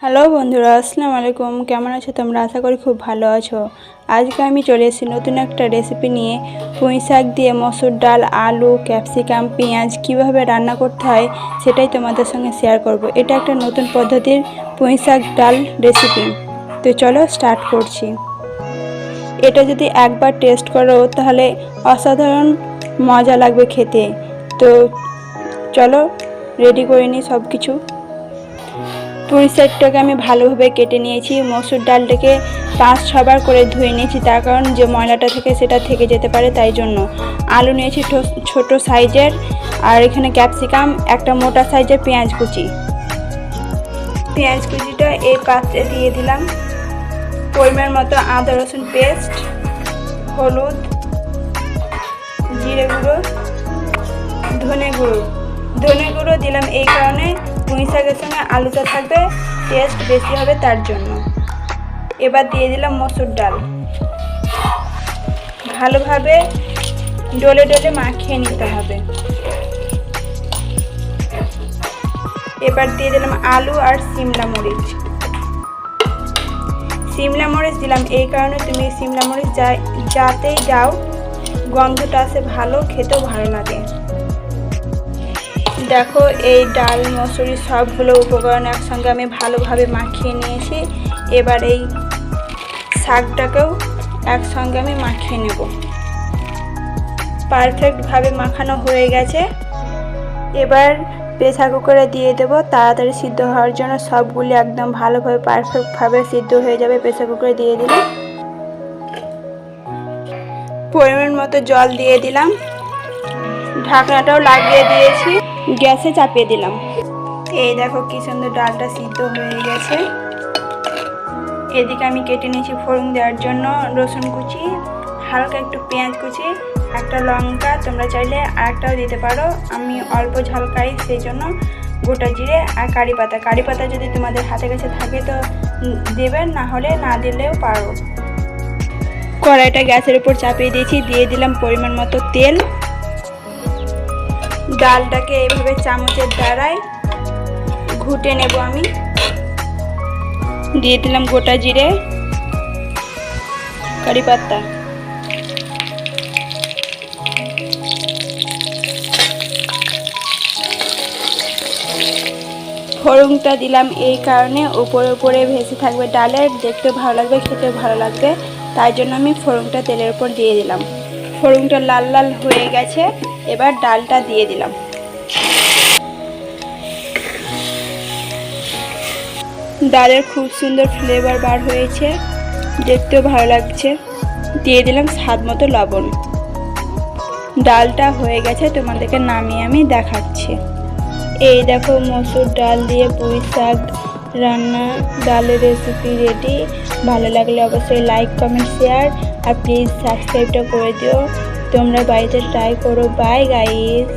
Hello বন্ধুরা, আসসালামু আলাইকুম। কেমন আছো তোমরা? আশা করি খুব ভালো আছো। আজকে আমি চলে এসেছি নতুন একটা রেসিপি নিয়ে। পুঁই শাক দিয়ে মসুর ডাল, আলু, ক্যাপসিকাম, পেঁয়াজ কীভাবে রান্না করতে হয় সেটাই তোমাদের সঙ্গে শেয়ার করব। এটা একটা নতুন পদ্ধতির পুঁই শাক ডাল রেসিপি। তো চলো স্টার্ট করছি। এটা যদি একবার টেস্ট করো তাহলে অসাধারণ মজা লাগবে খেতে। তো চলো রেডি করে নিই সব কিছু। পুঁই শাকটাকে আমি ভালোভাবে কেটে নিয়েছি। মসুর ডালটাকে 5-6 বার করে ধুয়ে নিয়েছি, তার কারণ যে ময়লাটা থেকে সেটা থেকে যেতে পারে, তাই জন্য। আলু নিয়েছি ছোট সাইজের, আর এখানে ক্যাপসিকাম, একটা মোটা সাইজের পেঁয়াজ কুচি। পেঁয়াজ কুচিটা এই পাত্রে দিয়ে দিলাম। পরিমাণ মতো আদা রসুন পেস্ট, হলুদ, জিরে গুঁড়ো, ধনে গুঁড়ো দিলাম এই কারণে পুঁই শাকের সঙ্গে আলুটা থাকবে, টেস্ট বেশি হবে তার জন্য। এবার দিয়ে দিলাম মসুর ডাল। ভালোভাবে ডলে মাখিয়ে নিতে হবে। এবার দিয়ে দিলাম আলু আর সিমলা মরিচ দিলাম এই কারণে, তুমি সিমলা মরিচ যাতেই দাও গন্ধটা আসে ভালো, খেতেও ভালো লাগে। দেখো এই ডাল মসুরি সবগুলো উপকরণ একসঙ্গে আমি ভালোভাবে মাখিয়ে নিয়েছি। এবার এই শাকটাকেও একসঙ্গে আমি মাখিয়ে নেব। পারফেক্টভাবে মাখানো হয়ে গেছে। এবার প্রেসার কুকারে দিয়ে দেব, তাড়াতাড়ি সিদ্ধ হওয়ার জন্য। সবগুলি একদম ভালোভাবে পারফেক্টভাবে সিদ্ধ হয়ে যাবে প্রেসার কুকারে দিয়ে দিলে। পরিমাণ মতো জল দিয়ে দিলাম, ঢাকনাটাও লাগিয়ে দিয়েছি, গ্যাসে চাপিয়ে দিলাম। এই দেখো কি সুন্দর ডালটা সিদ্ধ হয়ে গেছে। এদিকে আমি কেটে নিয়েছি ফোড়ন দেওয়ার জন্য রসুন কুচি, হালকা একটু পেঁয়াজ কুচি, একটা লঙ্কা, তোমরা চাইলে আরেকটাও দিতে পারো। আমি অল্প ঝাল খাই সেই জন্য গোটা জিরে আর কারি পাতা যদি তোমাদের হাতে কাছে থাকে তো দেবে, না হলে না দিলেও পারো। কড়াইটা গ্যাসের উপর চাপিয়ে দিয়েছি, দিয়ে দিলাম পরিমাণ মতো তেল। ডালটাকে এইভাবে চামচের দ্বারাই ঘুটে নেব আমি। দিয়ে দিলাম গোটা জিরে, কারি পাতা, ফোড়নটা দিলাম এই কারণে উপরে ভেসে থাকবে ডালের, দেখতে ভালো লাগবে, খেতে ভালো লাগবে, তাই জন্য আমি ফোড়নটা তেলের উপর দিয়ে দিলাম। ফোড়নটা লাল লাল হয়ে গেছে, এবার ডালটা দিয়ে দিলাম। ডালের খুব সুন্দর ফ্লেভার বার হয়েছে, দেখতেও ভালো লাগছে। দিয়ে দিলাম স্বাদ মতো লবণ। ডালটা হয়ে গেছে, তোমাদেরকে নামিয়ে আমি দেখাচ্ছি। এই দেখো মসুর ডাল দিয়ে পুঁই শাক রান্না ডালের রেসিপি রেডি। ভালো লাগলে অবশ্যই লাইক, কমেন্ট, শেয়ার আর প্লিজ সাবস্ক্রাইবটা করে দিও। তোমরা বাড়িতে ট্রাই করো। Bye guys.